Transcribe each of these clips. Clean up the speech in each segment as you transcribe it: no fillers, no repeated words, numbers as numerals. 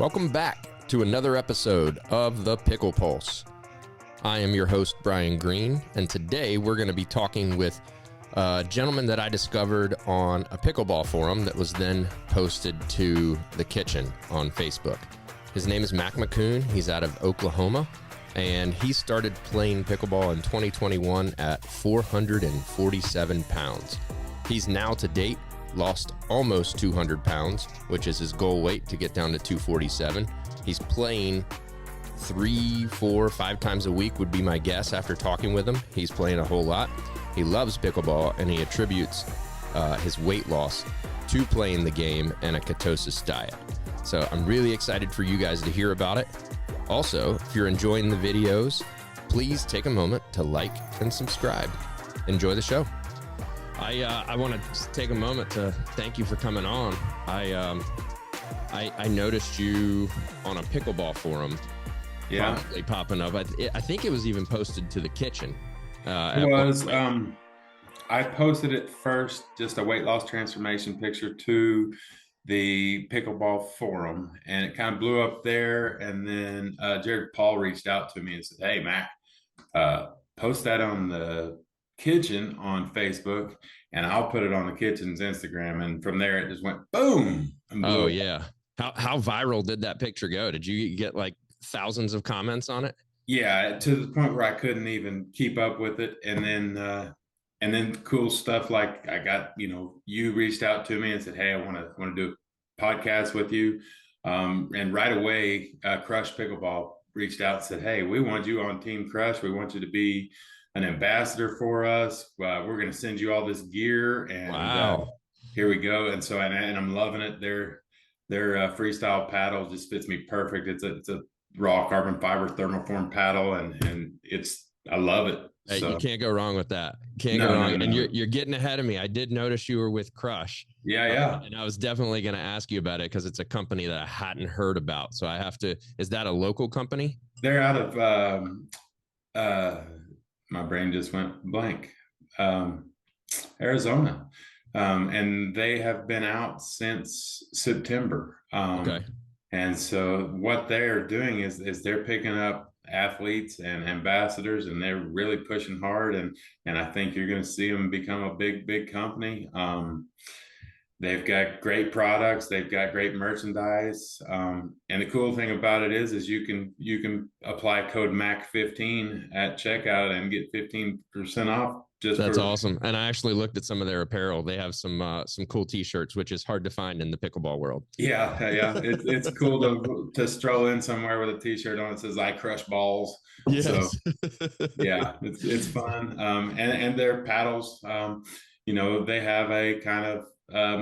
Welcome back to another episode of the Pickle Pulse. I am your host, Brian Green, and today we're going to be talking with a gentleman that I discovered on a pickleball forum that was then posted to the kitchen on Facebook. His name is McCune. He's out of Oklahoma, and he started playing pickleball in 2021 at 447 pounds. He's now to date lost almost 200 pounds, which is his goal weight to get down to 247. He's playing 3, 4, 5 times a week would be my guess after talking with him. He's playing a whole lot. He loves pickleball, and he attributes his weight loss to playing the game and a ketosis diet. So I'm really excited for you guys to hear about it. Also, if you're enjoying the videos, please take a moment to like and subscribe. Enjoy the show. I want to take a moment to thank you for coming on. I noticed you on a pickleball forum. Yeah, probably popping up. I think it was even posted to the kitchen. It was. I posted it first, just a weight loss transformation picture to the pickleball forum, and it kind of blew up there. And then Jared Paul reached out to me and said, "Hey, Mac, post that on the kitchen on Facebook, and I'll put it on the kitchen's Instagram." And from there, it just went boom. And blew up. Yeah. How viral did that picture go? Did you get like thousands of comments on it? Yeah, to the point where I couldn't even keep up with it. And then cool stuff like I got, you reached out to me and said, "Hey, I want to do a podcast with you." And right away, Crush Pickleball reached out and said, "Hey, we want you on Team Crush. We want you to be an ambassador for us. We're going to send you all this gear." And wow. Here we go. And so, and I'm loving it. Their freestyle paddle just fits me perfect. It's a raw carbon fiber thermoform paddle, and I love it. Hey, so you can't go wrong with that. Can't go wrong. No. And you're getting ahead of me. I did notice you were with Crush. Yeah. And I was definitely going to ask you about it because it's a company that I hadn't heard about. So I have to. Is that a local company? They're out of my brain just went blank. Arizona. And they have been out since September. Okay. And so what they're doing is they're picking up athletes and ambassadors, and they're really pushing hard. And I think you're going to see them become a big company. They've got great products. They've got great merchandise. And the cool thing about it is you can apply code MAC15 at checkout and get 15% off. That's awesome. And I actually looked at some of their apparel. They have some cool t-shirts, which is hard to find in the pickleball world. Yeah. It's cool to stroll in somewhere with a t-shirt on that says "I crush balls." Yes. So yeah, it's fun. And their paddles, they have a kind of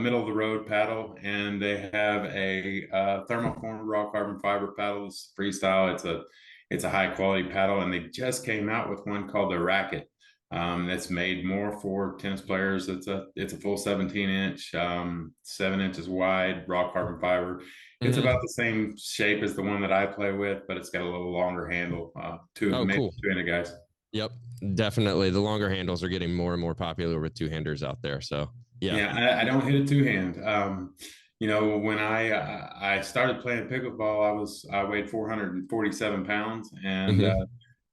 middle of the road paddle, and they have a thermoform raw carbon fiber paddle. It's freestyle. It's a high quality paddle, and they just came out with one called the Racket. That's made more for tennis players. It's a full 17-inch, 7 inches wide, raw carbon fiber. It's about the same shape as the one that I play with, but it's got a little longer handle. Cool. Two-handed guys. Yep, definitely. The longer handles are getting more and more popular with two-handers out there. So yeah, I don't hit a two-hand. When I started playing pickleball, I weighed 447 pounds, and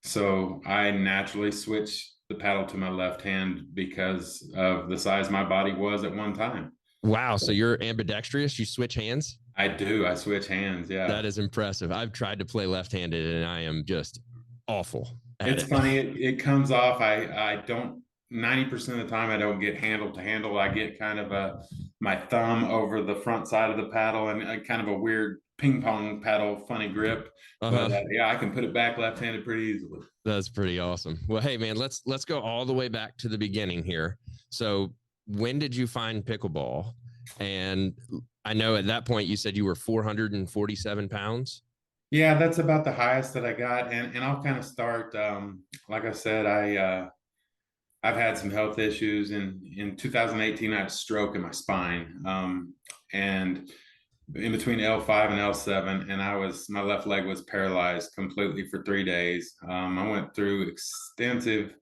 so I naturally switched the paddle to my left hand because of the size my body was at one time. Wow. So you're ambidextrous? You switch hands? I do. I switch hands. Yeah. That is impressive. I've tried to play left-handed, and I am just awful. It's funny. It comes off. I don't, 90% of the time, I don't get handle to handle. I get kind of my thumb over the front side of the paddle, and kind of a weird ping pong paddle, funny grip. But I can put it back left-handed pretty easily. That's pretty awesome. Well, hey man, let's go all the way back to the beginning here. So when did you find pickleball? And I know at that point you said you were 447 pounds. Yeah, that's about the highest that I got. And I'll kind of start, like I said, I've had some health issues. In 2018, I had a stroke in my spine. And in between L5 and L7, and my left leg was paralyzed completely for 3 days. I went through extensive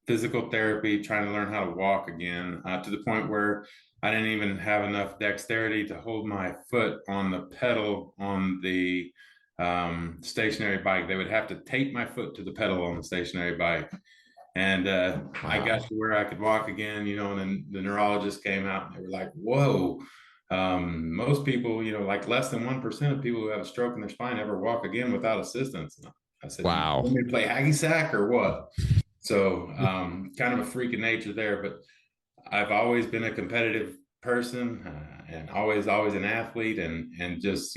physical therapy, trying to learn how to walk again, to the point where I didn't even have enough dexterity to hold my foot on the pedal on the stationary bike. They would have to tape my foot to the pedal on the stationary bike. And I got Wow. to where I could walk again, and then the neurologist came out and they were like, whoa, most people, like less than 1% of people who have a stroke in their spine ever walk again without assistance. And I said, you Wow. want me to play hacky sack or what? So kind of a freak of nature there, but I've always been a competitive person and always an athlete. And just,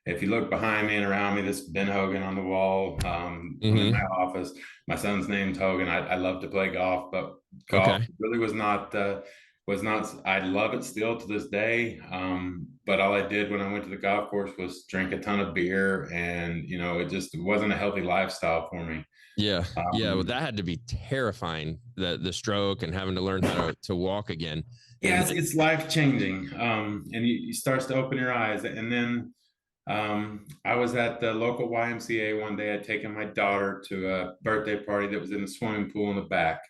if you look behind me and around me, this is Ben Hogan on the wall. I'm in my Mm-hmm. office. My son's name's Hogan. I love to play golf, but golf Okay. really was not. I love it still to this day. But all I did when I went to the golf course was drink a ton of beer, and it wasn't a healthy lifestyle for me. Yeah. Yeah. Well, Um, that had to be terrifying, the stroke and having to learn how to walk again. yeah, And it's life changing, and you starts to open your eyes, and then I was at the local YMCA one day. I'd taken my daughter to a birthday party that was in the swimming pool in the back.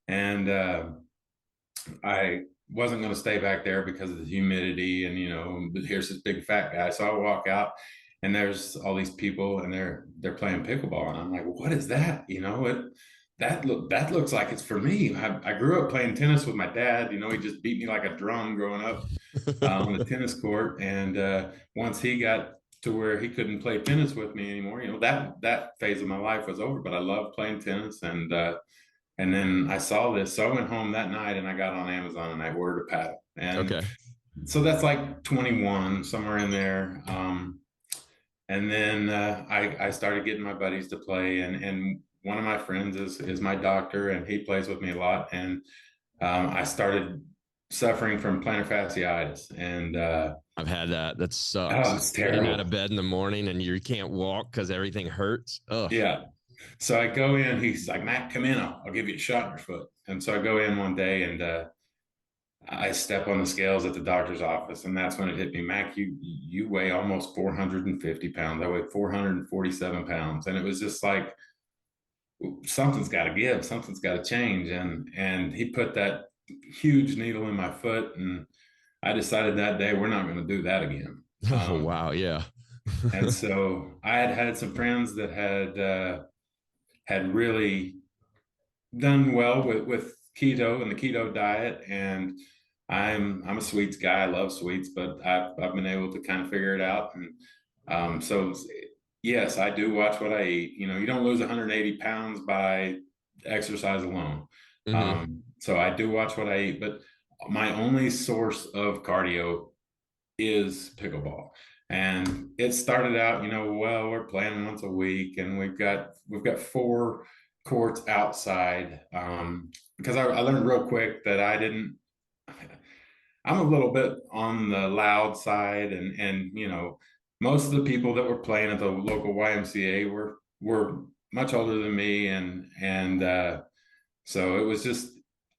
And I wasn't going to stay back there because of the humidity. And, here's this big fat guy. So I walk out and there's all these people and they're playing pickleball. And I'm like, well, what is that? That looks like it's for me. I grew up playing tennis with my dad. He just beat me like a drum growing up on the tennis court. And once he got to where he couldn't play tennis with me anymore, that phase of my life was over. But I loved playing tennis, and then I saw this, so I went home that night and I got on Amazon and I ordered a paddle, and okay. so that's like 21 somewhere in there. And then I started getting my buddies to play, and one of my friends is my doctor, and he plays with me a lot, and I started suffering from plantar fasciitis, and I've had that. That oh, sucks. it's Getting out terrible. of bed in the morning and you can't walk because everything hurts. Ugh. Yeah. So I go in. He's like, Matt, come in. I'll give you a shot in your foot. And so I go in one day and I step on the scales at the doctor's office, and that's when it hit me. Mac, you weigh almost 450 pounds. I weigh 447 pounds, and it was just like something's got to give, something's got to change. And he put that huge needle in my foot, and I decided that day we're not going to do that again. Oh, wow. Yeah. And so I had some friends that had really done well with keto and the keto diet, and I'm a sweets guy. I love sweets, but I've been able to kind of figure it out. And so yes, I do watch what I eat. You don't lose 180 pounds by exercise alone. Mm-hmm. So I do watch what I eat, but my only source of cardio is pickleball. And it started out, well, we're playing once a week, and we've got 4 courts outside. Because I learned real quick that I'm a little bit on the loud side, and most of the people that were playing at the local YMCA were much older than me, and so it was just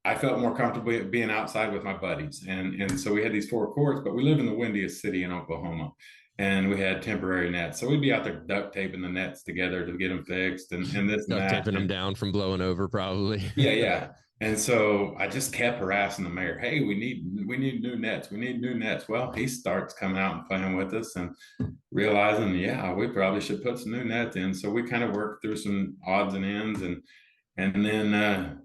I felt more comfortable being outside with my buddies, and so we had these 4 courts, but we live in the windiest city in Oklahoma, and we had temporary nets, so we'd be out there duct taping the nets together to get them fixed, and this and Duct that. taping them And down from blowing over, probably. yeah, yeah. And so I just kept harassing the mayor. Hey, we need new nets. We need new nets. Well, he starts coming out and playing with us and realizing, yeah, we probably should put some new nets in. So we kind of worked through some odds and ends, and then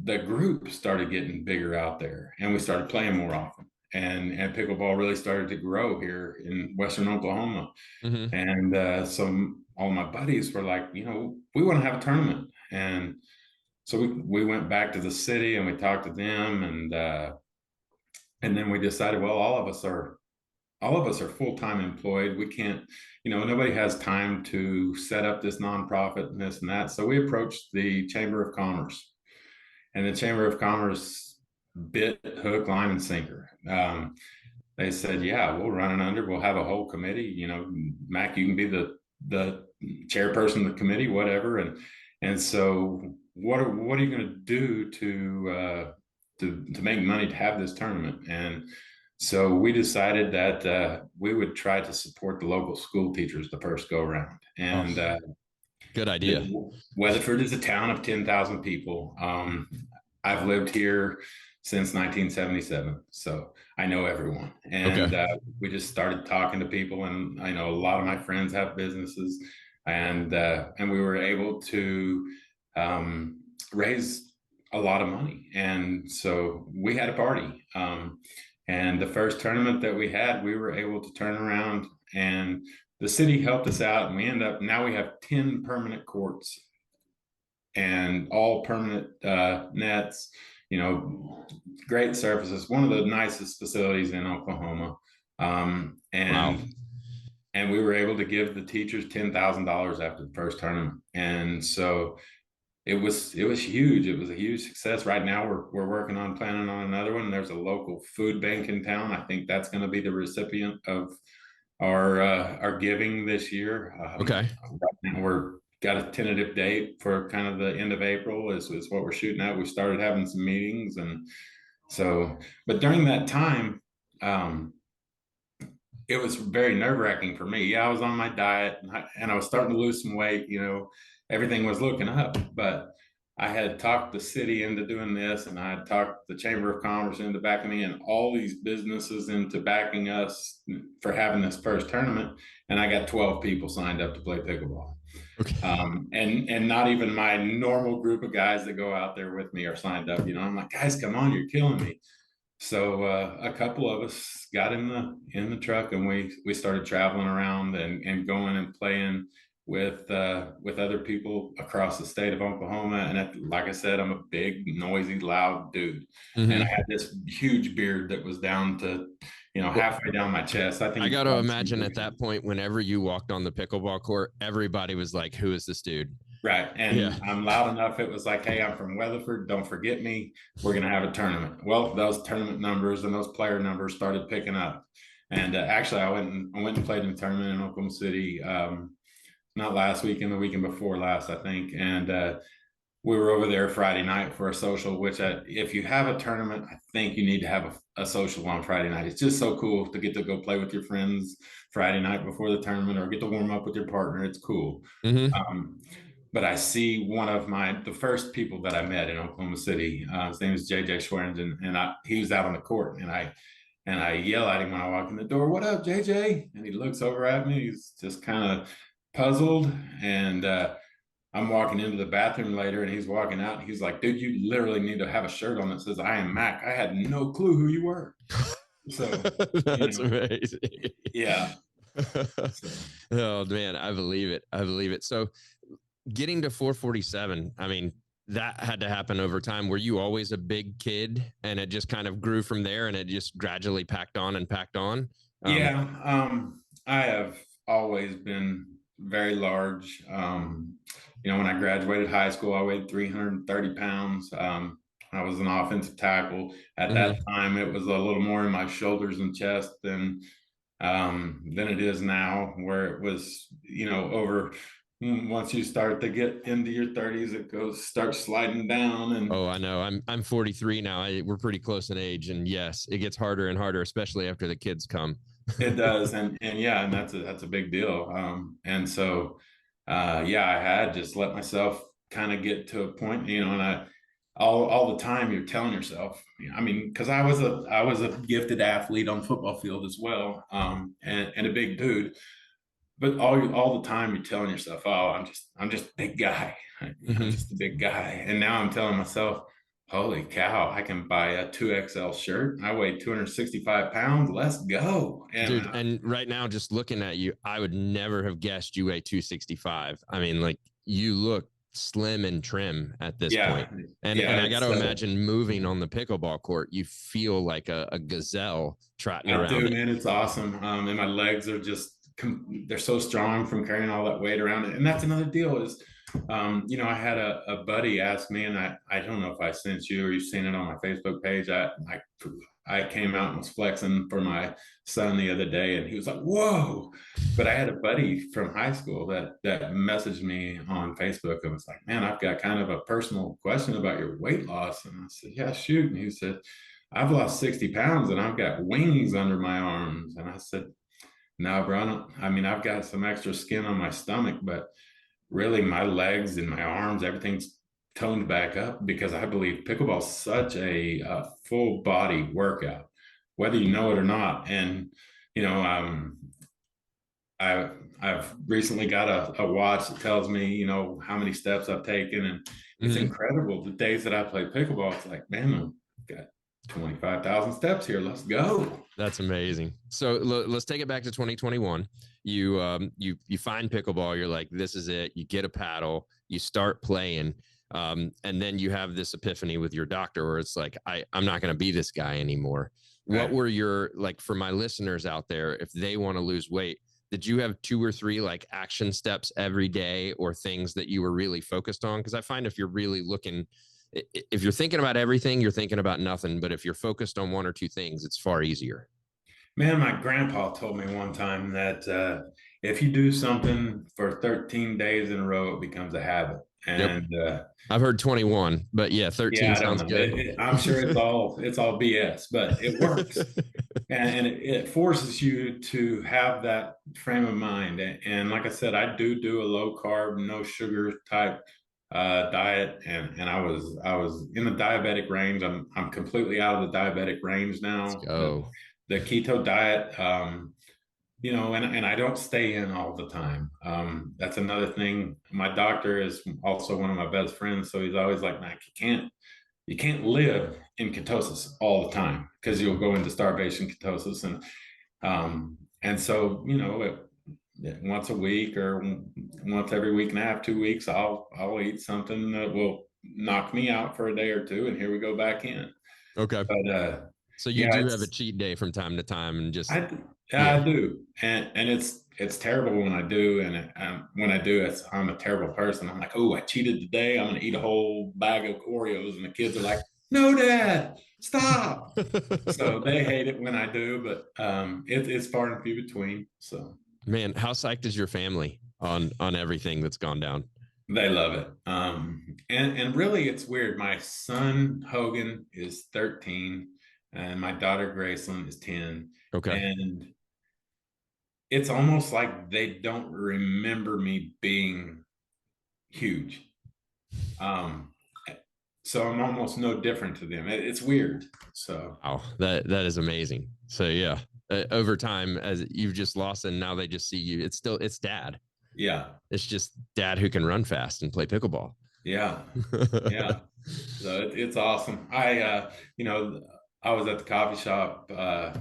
the group started getting bigger out there, and we started playing more often. And pickleball really started to grow here in Western Oklahoma. Mm-hmm. And so all my buddies were like, we want to have a tournament. And so we went back to the city and we talked to them, and then we decided, well, all of us are full-time employed. We can't, nobody has time to set up this nonprofit and this and that. So we approached the Chamber of Commerce, and the Chamber of Commerce bit hook, line, and sinker. They said, yeah, we'll run it under. We'll have a whole committee. Mac, you can be the chairperson of the committee, whatever. And so what are you going to do to make money to have this tournament? And so we decided that we would try to support the local school teachers the first go around. And Oh, good idea. Weatherford is a town of 10,000 people. I've lived here since 1977. So I know everyone. And Okay. we just started talking to people. And I know a lot of my friends have businesses. And we were able to raise a lot of money. And so we had a party. And the first tournament that we had, we were able to turn around, and the city helped us out. And we end up, now we have 10 permanent courts and all permanent nets, great surfaces, one of the nicest facilities in Oklahoma. Wow. And we were able to give the teachers $10,000 after the first tournament. And so it was huge. It was a huge success. Right now we're working on planning on another one. There's a local food bank in town. I think that's going to be the recipient of our giving this year. Okay. Right now we're got a tentative date for kind of the end of April is what we're shooting at. We started having some meetings, and so, but during that time, it was very nerve-wracking for me. Yeah, I was on my diet, and I was starting to lose some weight. Everything was looking up, but I had talked the city into doing this, and I had talked the Chamber of Commerce into backing me, and all these businesses into backing us for having this first tournament. And I got 12 people signed up to play pickleball. Okay. And not even my normal group of guys that go out there with me are signed up. I'm like, guys, come on, you're killing me. So a couple of us got in the truck, and we started traveling around and going and playing with other people across the state of Oklahoma. And like I said, I'm a big, noisy, loud dude, and I had this huge beard that was down to halfway down my chest. I think I got to imagine at that point, whenever you walked on the pickleball court, everybody was like, "Who is this dude?" Right. And I'm loud enough. It was like, hey, I'm from Weatherford. Don't forget me. We're going to have a tournament. Well, those tournament numbers and those player numbers started picking up. And actually, I went and played in a tournament in Oklahoma City, not last weekend, the weekend before last, I think. And we were over there Friday night for a social, which if you have a tournament, I think you need to have a social on Friday night. It's just so cool to get to go play with your friends Friday night before the tournament, or get to warm up with your partner. It's cool. But I see one of the first people that I met in Oklahoma City. His name is JJ Swearingen, and he was out on the court, and I yell at him when I walk in the door, "What up, JJ?" And he looks over at me. He's just kind of puzzled, and I'm walking into the bathroom later, and he's walking out, and he's like, "Dude, you literally need to have a shirt on that says 'I am Mac.' I had no clue who you were." So that's amazing. Yeah. Oh man, I believe it. So getting to 447, I mean, that had to happen over time. Were you always a big kid and it just kind of grew from there, and it just gradually packed on and packed on? I have always been very large. When I graduated high school, I weighed 330 pounds. I was an offensive tackle. At that time, it was a little more in my shoulders and chest than it is now, where it was, over. Once you start to get into your 30s, it starts sliding down. And I know. I'm 43 now. We're pretty close in age, and yes, it gets harder and harder, especially after the kids come. It does, and that's a big deal. And so, I had just let myself kind of get to a point, and all the time you're telling yourself, I mean, because I was a gifted athlete on the football field as well, and a big dude. But all the time you're telling yourself, "Oh, I'm just a big guy. I'm just a big guy." And now I'm telling myself, "Holy cow, I can buy a 2XL shirt. I weigh 265 pounds. Let's go." Dude, and right now, just looking at you, I would never have guessed you weigh 265. I mean, like, you look slim and trim at this point. And I got to imagine moving on the pickleball court, you feel like a gazelle trotting around. Dude, man, it's awesome. And my legs are they're so strong from carrying all that weight around. And that's another deal is, I had a buddy ask me, and I don't know if I sent you or you've seen it on my Facebook page. I came out and was flexing for my son the other day, and he was like, "Whoa." But I had a buddy from high school that messaged me on Facebook and was like, "Man, I've got kind of a personal question about your weight loss." And I said, "Yeah, shoot." And he said, "I've lost 60 pounds and I've got wings under my arms." And I said, "No, bro, I've got some extra skin on my stomach, but really my legs and my arms, everything's toned back up because I believe pickleball is such a full body workout, whether you know it or not. And you know, I I've recently got a watch that tells me, you know, how many steps I've taken, and it's Mm-hmm. incredible. The days that I play pickleball, it's like, man, I've got 25,000 steps here. Let's go. That's amazing. So let's take it back to 2021. You find pickleball. You're like, this is it. You get a paddle. You start playing, and then you have this epiphany with your doctor, where it's like, I'm not going to be this guy anymore. What Right. were your, like, for my listeners out there, if they want to lose weight? Did you have 2 or 3 like action steps every day, or things that you were really focused on? Because I find if you're really looking, if you're thinking about everything, you're thinking about nothing. But if you're focused on 1 or 2 things, it's far easier. Man, my grandpa told me one time that if you do something for 13 days in a row, it becomes a habit. Yep. And I've heard 21, but yeah, 13 yeah, I don't sounds know. good. I'm sure it's all BS, but it works. And it forces you to have that frame of mind. And like I said, I do a low carb, no sugar type diet, and I was in the diabetic range. I'm completely out of the diabetic range Let's now. go. The keto diet, you know, and I don't stay in all the time. That's another thing. My doctor is also one of my best friends, so he's always like, "Mac, you can't live in ketosis all the time because you'll go into starvation ketosis." And so, you know, once a week or once every week and a half, 2 weeks, I'll eat something that will knock me out for a day or two, and here we go back in. Okay. But So you yeah, do have a cheat day from time to time, and just, I yeah, yeah. I do, and it's terrible when I do, and when I do, I'm a terrible person. I'm like, oh, I cheated today. I'm gonna eat a whole bag of Oreos, and the kids are like, no, Dad, stop. So they hate it when I do, but it's far and few between. So Man, how psyched is your family on everything that's gone down? they love it. And really, it's weird. My son Hogan is 13, and my daughter Graceland is 10, Okay. and it's almost like they don't remember me being huge. Um, so I'm almost no different to them. It's weird. So Wow, that is amazing. So yeah, over time, as you've just lost, and now they just see you. It's dad. yeah, It's just dad who can run fast and play pickleball. yeah, yeah. So it's awesome. You know, I was at the coffee shop a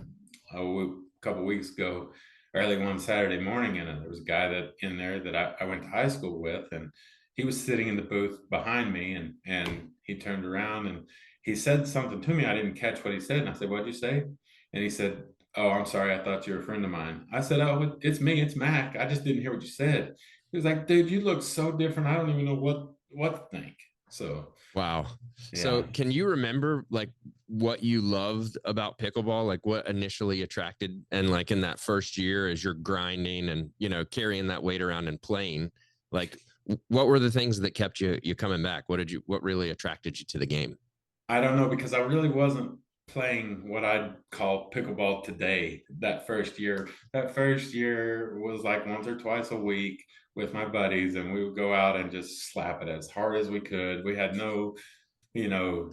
couple weeks ago, early one Saturday morning, and there was a guy that in there that I went to high school with, and he was sitting in the booth behind me, and he turned around and he said something to me. I didn't catch what he said, and I said, "What'd you say?" And he said, "Oh, I'm sorry. I thought you were a friend of mine." I said, "Oh, it's me. It's Mac. I just didn't hear what you said." He was like, "Dude, you look so different. I don't even know what to think." So Wow. So yeah. can you remember like what you loved about pickleball? Like what initially attracted, and like in that first year as you're grinding and, carrying that weight around and playing, like what were the things that kept you coming back? What really attracted you to the game? I don't know because I really wasn't playing what I'd call pickleball today that first year. That first year was like once or twice a week with my buddies, and we would go out and just slap it as hard as we could. We had you know,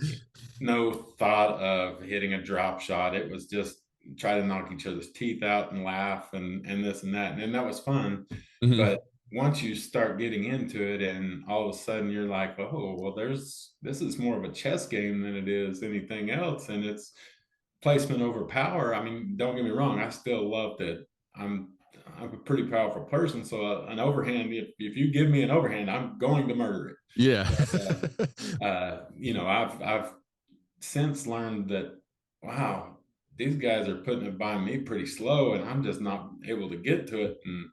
no thought of hitting a drop shot. It was just try to knock each other's teeth out and laugh and this and that. And that was fun. Mm-hmm. But once you start getting into it and all of a sudden you're like, oh, well, this is more of a chess game than it is anything else. And it's placement over power. I mean, don't get me wrong, I still love that. I'm a pretty powerful person. So an overhand, if you give me an overhand, I'm going to murder it. Yeah. You know, I've since learned that, wow, these guys are putting it by me pretty slow, and I'm just not able to get to it. And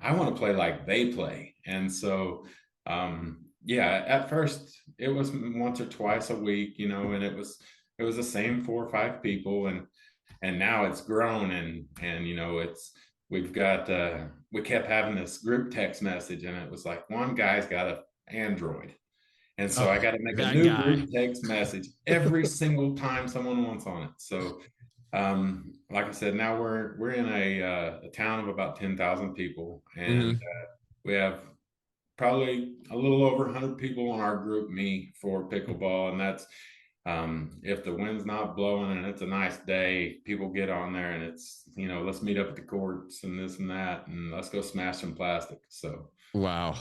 I want to play like they play. And so, yeah, at first it was once or twice a week, you know, and it was the same 4 or 5 people, and now it's grown, and you know, we've got we kept having this group text message, and it was like one guy's got an Android, and so Oh, I got to make a that new guy. group text message every single time someone wants on it. So, like I said, now we're in a town of about 10,000 people, and Mm-hmm. we have probably a little over 100 people in our group me for pickleball, and that's if the wind's not blowing and it's a nice day, people get on there and it's, let's meet up at the courts and this and that, and let's go smash some plastic. So Wow.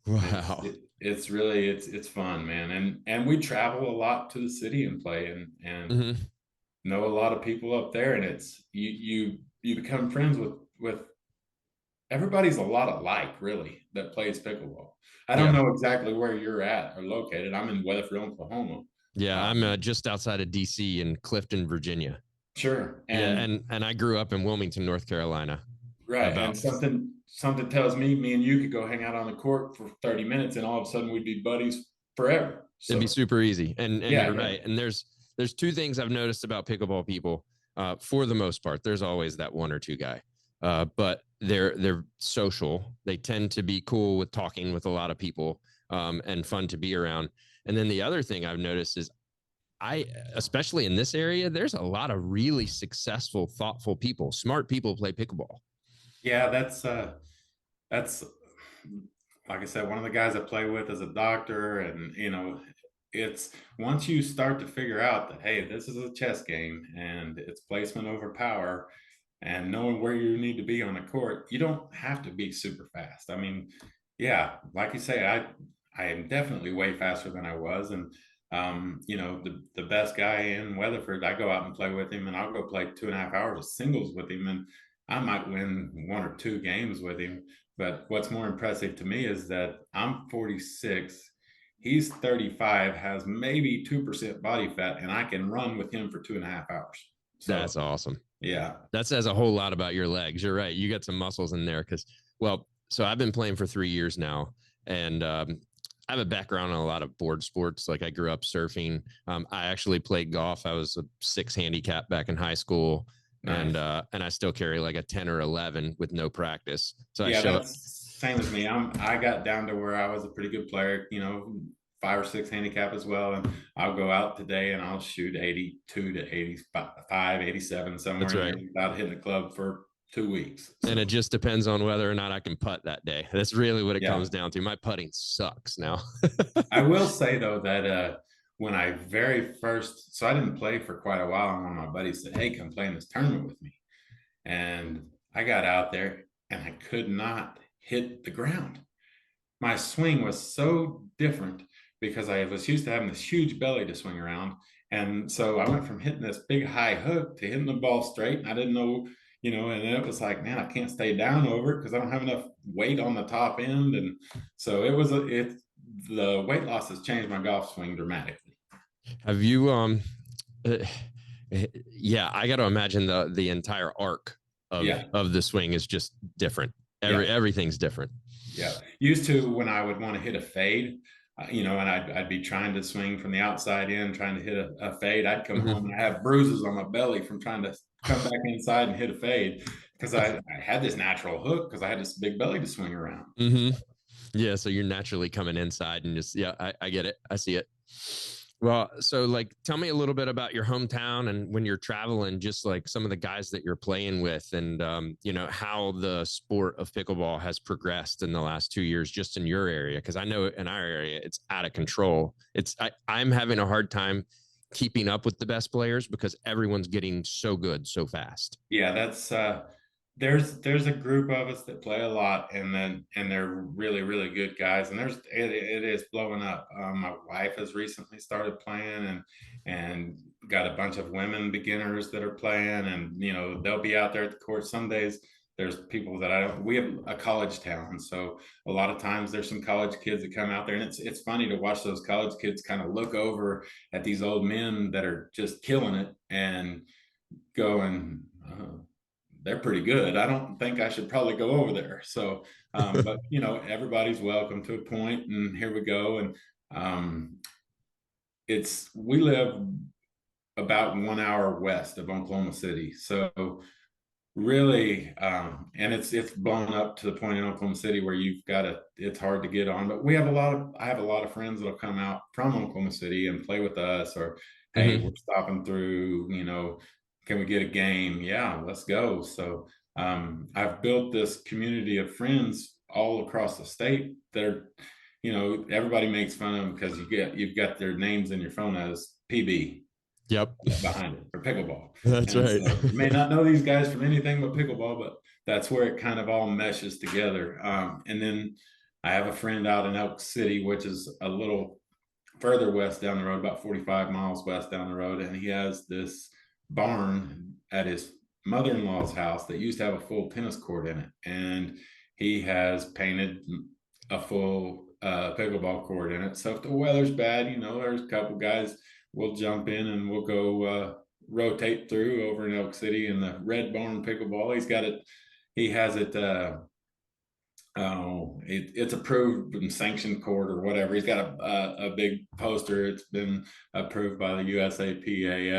it's Wow. it, it's really it's fun, man. And we travel a lot to the city and play and Hmm. know a lot of people up there, and it's you become friends with everybody's a lot alike, really, that plays pickleball. I don't Yeah. know exactly where you're at or located. I'm in Weatherford, Oklahoma. Yeah. I'm um, just outside of DC in Clifton, Virginia. sure. Yeah. And And I grew up in Wilmington, North Carolina. right, and About something tells me and you could go hang out on the court for 30 minutes, and all of a sudden we'd be buddies forever. It'd be So super easy. And yeah, you're yeah, right. And there's two things I've noticed about pickleball people. For the most part, there's always that one or two guy. But they're social. They tend to be cool with talking with a lot of people, and fun to be around. And then the other thing I've noticed is especially in this area, there's a lot of really successful, thoughtful people, smart people play pickleball. yeah. That's like I said, one of the guys I play with is a doctor, and it's once you start to figure out that, hey, this is a chess game and it's placement over power, and knowing where you need to be on the court, you don't have to be super fast. I mean, yeah, like you say, I am definitely way faster than I was, and the best guy in Weatherford, I go out and play with him, and I'll go play 2.5 hours of singles with him, and I might win one or two games with him. But what's more impressive to me is that I'm 46, he's 35, has maybe 2% body fat, and I can run with him for 2.5 hours. That's So awesome. yeah. That says a whole lot about your legs. You're right. You got some muscles in there because, well, so I've been playing for 3 years now, and I have a background in a lot of board sports. Like I grew up surfing. I actually played golf. I was a 6 handicap back in high school, Nice. and I still carry like a 10 or 11 with no practice. So I Yeah, show up. that's same as me. I got down to where I was a pretty good player, 5 or 6 handicap as well. And I'll go out today and I'll shoot 82 to 85, 87, somewhere That's in there right. without hitting the club for 2 weeks. And it So just depends on whether or not I can putt that day. That's really what it yeah. comes down to. My putting sucks now. I will say though that when I very first, so I didn't play for quite a while, and one of my buddies said, "Hey, come play in this tournament with me." And I got out there and I could not hit the ground. My swing was so different because I was used to having this huge belly to swing around. And so I went from hitting this big high hook to hitting the ball straight. And I didn't know, and it was like, man, I can't stay down over it because I don't have enough weight on the top end. And so the weight loss has changed my golf swing dramatically. Have you uh, yeah, I got to imagine the entire arc Yeah. of the swing is just different. Yeah. Everything's different. Yeah. Used to, when I would want to hit a fade, and I'd be trying to swing from the outside in, trying to hit a fade. I'd come home Mm-hmm. and I have bruises on my belly from trying to come back inside and hit a fade because I had this natural hook because I had this big belly to swing around. Mm-hmm. Yeah, so you're naturally coming inside and just yeah, I get it. I see it. Well, so like tell me a little bit about your hometown and when you're traveling, just like some of the guys that you're playing with and how the sport of pickleball has progressed in the last 2 years just in your area. Cause I know in our area it's out of control. I'm having a hard time keeping up with the best players because everyone's getting so good so fast. Yeah, that's there's a group of us that play a lot, and they're really really good guys, and it is blowing up. My wife has recently started playing, and got a bunch of women beginners that are playing, and they'll be out there at the court some days. There's people that I don't. We have a college town, so a lot of times there's some college kids that come out there, and it's funny to watch those college kids kind of look over at these old men that are just killing it and going, they're pretty good. I don't think I should probably go over there. So, but everybody's welcome to a point, and here we go. And we live about 1 hour west of Oklahoma City, so really, and it's blown up to the point in Oklahoma City where it's hard to get on. But I have a lot of friends that'll come out from Oklahoma City and play with us, or hey, Mm-hmm. we're stopping through, can we get a game? Yeah, let's go. So I've built this community of friends all across the state. They're, everybody makes fun of them because you've got their names in your phone as PB. Yep. Behind it for pickleball. That's and right. So you may not know these guys from anything but pickleball, but that's where it kind of all meshes together. And then I have a friend out in Elk City, which is a little further west down the road, about 45 miles west down the road. And he has this barn at his mother-in-law's house that used to have a full tennis court in it. And he has painted a full pickleball court in it. So if the weather's bad, there's a couple guys we'll jump in and we'll go rotate through over in Elk City in the Red Barn Pickleball. He has it, it's approved and sanctioned court or whatever. He's got a big poster. It's been approved by the USAPA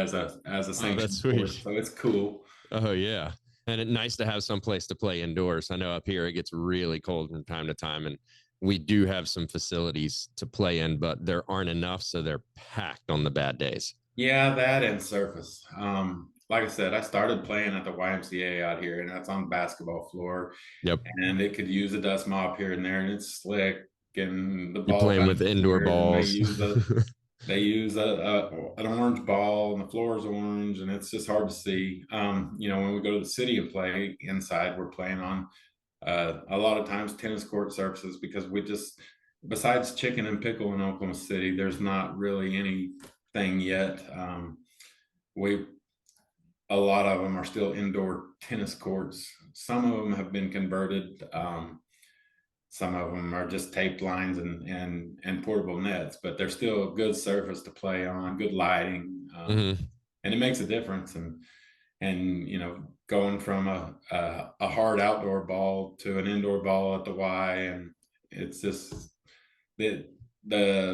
as a sanctioned court. So it's cool. Oh yeah. And it's nice to have some place to play indoors. I know up here it gets really cold from time to time, and we do have some facilities to play in, but there aren't enough, so they're packed on the bad days. Yeah, that and surface. Like I said, I started playing at the YMCA out here, and that's on the basketball floor. Yep. And it could use a dust mop here and there, and it's slick. And the ball playing with indoor balls. They use an orange ball, and the floor is orange, and it's just hard to see. When we go to the city and play inside, we're playing on a lot of times tennis court surfaces, because besides chicken and pickle in Oklahoma City, there's not really anything yet. A lot of them are still indoor tennis courts. Some of them have been converted. Some of them are just taped lines and portable nets, but they're still a good surface to play on, good lighting, and it makes a difference. And going from a hard outdoor ball to an indoor ball at the Y, and it's just the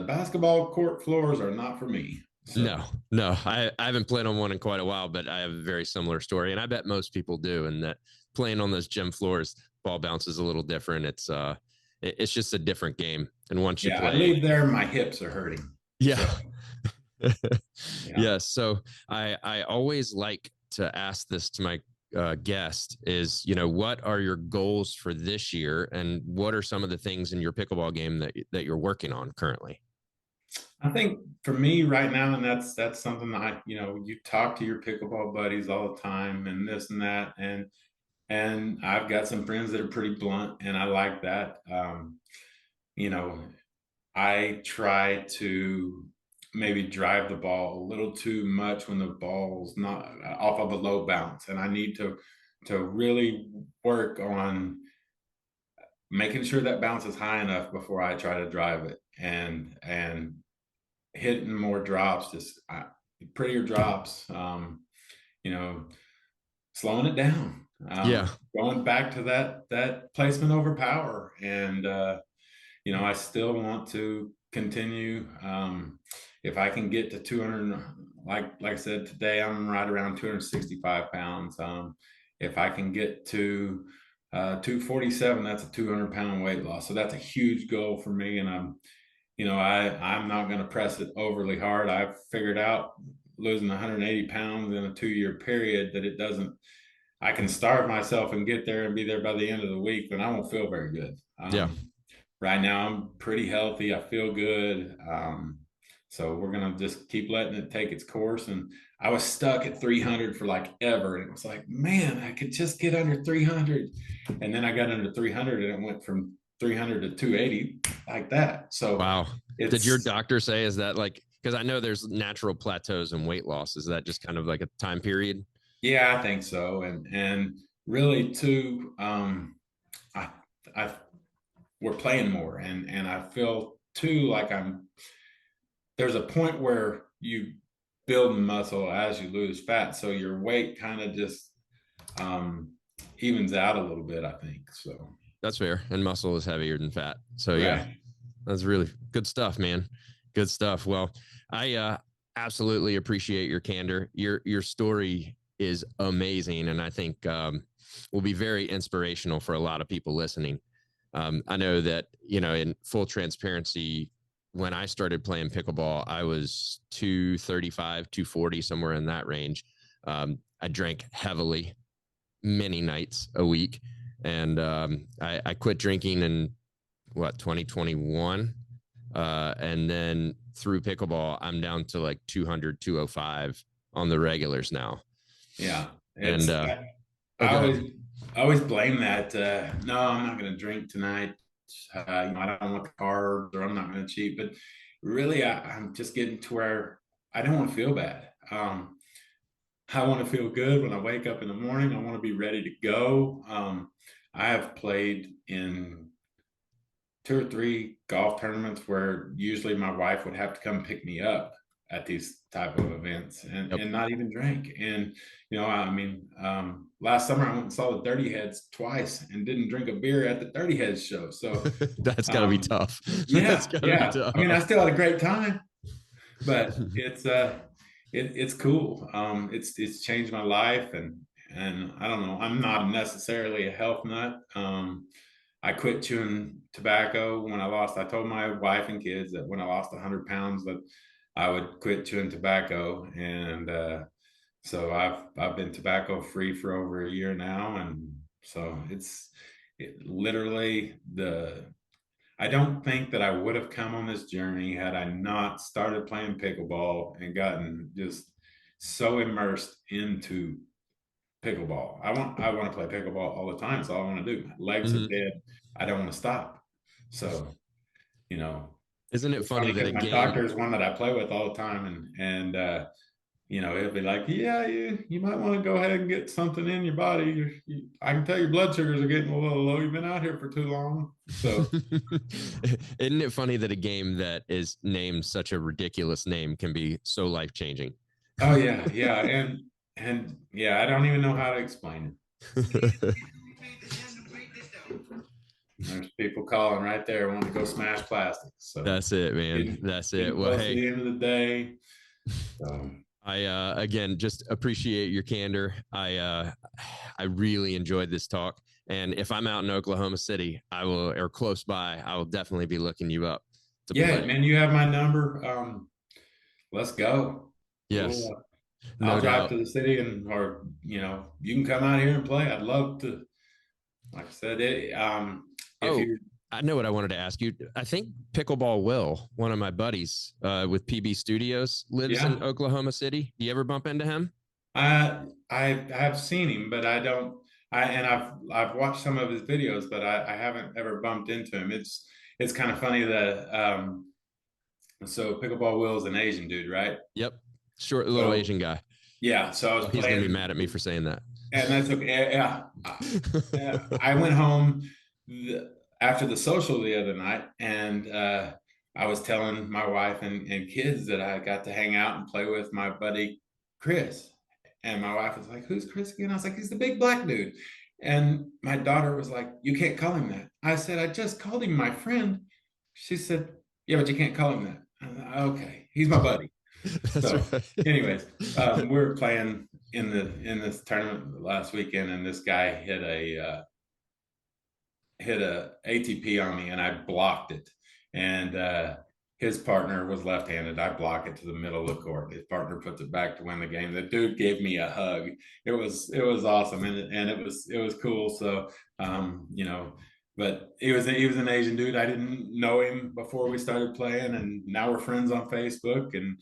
basketball court floors are not for me. So. No, I haven't played on one in quite a while, but I have a very similar story, and I bet most people do. And that playing on those gym floors, ball bounces a little different. It's just a different game. And once you play, I leave there, my hips are hurting. Yeah. So. Yeah. So I always like to ask this to my guest is, what are your goals for this year, and what are some of the things in your pickleball game that you're working on currently? I think for me right now, and that's something that you talk to your pickleball buddies all the time and this and that, and I've got some friends that are pretty blunt, and I like that. I try to maybe drive the ball a little too much when the ball's not off of a low bounce, and I need to really work on making sure that bounce is high enough before I try to drive it, and hitting more drops, just prettier drops, slowing it down, going back to that placement over power. And I still want to continue. If I can get to 200, like I said, today I'm right around 265 pounds. If I can get to 247, that's a 200-pound weight loss. So that's a huge goal for me. And I'm not going to press it overly hard. I've figured out losing 180 pounds in a 2-year period that I can starve myself and get there and be there by the end of the week, and I won't feel very good. Right now I'm pretty healthy. I feel good. So we're going to just keep letting it take its course. And I was stuck at 300 for like ever. And it was like, man, I could just get under 300. And then I got under 300 and it went from 300 to 280 like that. So wow. Did your doctor say, is that like, because I know there's natural plateaus in weight loss. Is that just kind of like a time period? Yeah, I think so. And really too, we're playing more, and I feel too like there's a point where you build muscle as you lose fat. So your weight kind of just evens out a little bit, I think. So that's fair. And muscle is heavier than fat. So yeah, that's really good stuff, man. Good stuff. Well, I absolutely appreciate your candor. Your story is amazing, and I think will be very inspirational for a lot of people listening. I know that, in full transparency, when I started playing pickleball, I was 235, 240, somewhere in that range. I drank heavily many nights a week. And I quit drinking in 2021. And then through pickleball, I'm down to like 200, 205 on the regulars now. Yeah. And I go ahead. always blame that. No, I'm not going to drink tonight. I don't want the carbs, or I'm not going to cheat. But really, I'm just getting to where I don't want to feel bad. I want to feel good when I wake up in the morning. I want to be ready to go. I have played in 2 or 3 golf tournaments where usually my wife would have to come pick me up at these type of events, Yep. and not even drink. And last summer I went and saw the Dirty Heads twice and didn't drink a beer at the Dirty Heads show. So That's gotta be tough. Yeah, That's gotta be tough. I mean, I still had a great time, but it's cool. It's changed my life, and I don't know. I'm not necessarily a health nut. I quit chewing tobacco when I lost. I told my wife and kids that when I lost 100 pounds that I would quit chewing tobacco, and so I've been tobacco free for over a year now, and so literally I don't think that I would have come on this journey had I not started playing pickleball and gotten just so immersed into pickleball. I want to play pickleball all the time. It's all I want to do. My legs are dead. I don't want to stop. So, isn't it funny that my doctor is one that I play with all the time, and he'll be like, yeah, you might want to go ahead and get something in your body. I can tell your blood sugars are getting a little low. You've been out here for too long. So isn't it funny that a game that is named such a ridiculous name can be so life-changing? Oh yeah. And yeah, I don't even know how to explain it. There's people calling right there wanting to go smash plastics. So that's it, man. That's it. Well, hey, at the end of the day. I again just appreciate your candor. I really enjoyed this talk. And if I'm out in Oklahoma City, or close by, I will definitely be looking you up. Yeah, man, you have my number. Let's go. Yes. I'll drive to the city, or you can come out here and play. I'd love to. Like I said, I know what I wanted to ask you. I think PickleballWill, one of my buddies with PB Studios, lives in Oklahoma City. Do you ever bump into him? I have seen him, but I don't. I've watched some of his videos, but I haven't ever bumped into him. It's kind of funny that so PickleballWill is an Asian dude, right? Yep, short little Asian guy. Yeah, so he's gonna be mad at me for saying that. And that's okay. Yeah, I went home after the social the other night, and I was telling my wife and kids that I got to hang out and play with my buddy Chris. And my wife was like, "Who's Chris again?" I was like, "He's the big black dude." And my daughter was like, "You can't call him that." I said, "I just called him my friend." She said, "Yeah, but you can't call him that." I like, "Okay, he's my buddy." So, right. Anyways, we were playing in this tournament last weekend, and this guy hit a ATP on me, and I blocked it. And his partner was left-handed. I block it to the middle of the court. His partner puts it back to win the game. The dude gave me a hug. It was awesome, and it was cool. So but he was an Asian dude. I didn't know him before we started playing, and now we're friends on Facebook. And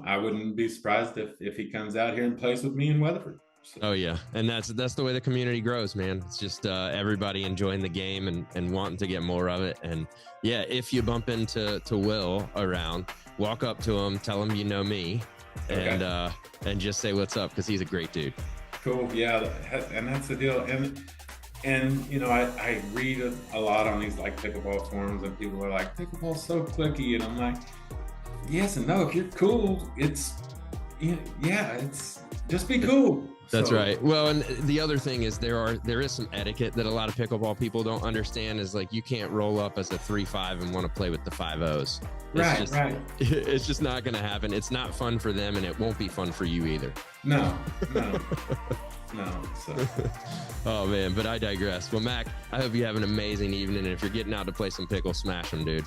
I wouldn't be surprised if he comes out here and plays with me in Weatherford. So. Oh yeah, and that's the way the community grows, man. It's just everybody enjoying the game and wanting to get more of it. And yeah, if you bump into Will around, walk up to him, tell him you know me, okay. and just say what's up, because he's a great dude. Cool, yeah, and that's the deal. And I read a lot on these like pickleball forums, and people are like, "Pickleball's so cliquey," and I'm like, yes and no. If you're cool, it's just be cool. That's right. Well, and the other thing is there is some etiquette that a lot of pickleball people don't understand. Is like, you can't roll up as a 3-5 and want to play with the 5-0s. Right. It's just not going to happen. It's not fun for them, and it won't be fun for you either. No. So. Oh man, but I digress. Well, Mac, I hope you have an amazing evening, and if you're getting out to play some pickle, smash them, dude.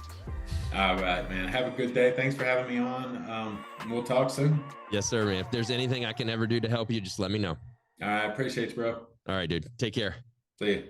All right, man. Have a good day. Thanks for having me on. We'll talk soon. Yes, sir, man. If there's anything I can ever do to help you, just let me know. I appreciate you, bro. All right, dude. Take care. See you.